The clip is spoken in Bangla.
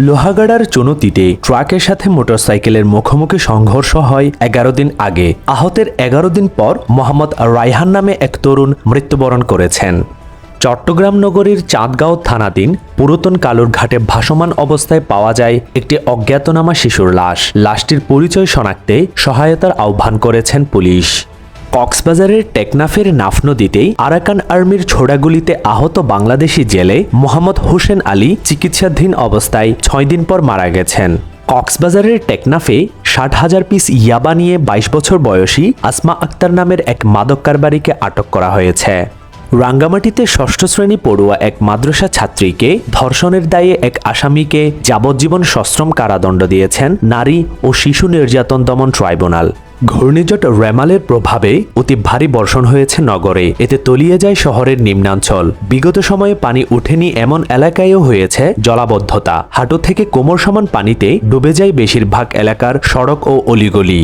লোহাগাড়ার চুনতিতে ট্রাকের সাথে মোটরসাইকেলের মুখোমুখি সংঘর্ষ হয় 11 দিন আগে। আহতের 11 দিন পর মোহাম্মদ রায়হান নামে এক তরুণ মৃত্যুবরণ করেছেন। চট্টগ্রাম নগরীর চাঁদগাঁও থানাধীন পুরাতন কালুরঘাটে ভাসমান অবস্থায় পাওয়া যায় একটি অজ্ঞাতনামা শিশুর লাশ। লাশটির পরিচয় শনাক্তে সহায়তার আহ্বান করেছেন পুলিশ। কক্সবাজারের টেকনাফের নাফ নদীতেই আরাকান আর্মির ছোড়াগুলিতে আহত বাংলাদেশি জেলে মোহাম্মদ হোসেন আলী চিকিৎসাধীন অবস্থায় 6 দিন পর মারা গেছেন। কক্সবাজারের টেকনাফে 60,000 পিস ইয়াবা নিয়ে 22 বছর বয়সী আসমা আক্তার নামের এক মাদক কারবারিকে আটক করা হয়েছে। রাঙ্গামাটিতে 6ষ্ঠ শ্রেণী পড়ুয়া এক মাদ্রাসা ছাত্রীকে ধর্ষণের দায়ে এক আসামিকে যাবজ্জীবন সশ্রম কারাদণ্ড দিয়েছেন নারী ও শিশু নির্যাতন দমন ট্রাইব্যুনাল। ঘূর্ণিঝড় রেমালের প্রভাবে অতি ভারী বর্ষণ হয়েছে নগরে। এতে তলিয়ে যায় শহরের নিম্নাঞ্চল। বিগত সময়ে পানি উঠেনি এমন এলাকায়ও হয়েছে জলাবদ্ধতা। হাঁটু থেকে কোমর সমান পানিতে ডুবে যায় বেশিরভাগ এলাকার সড়ক ও অলিগলি।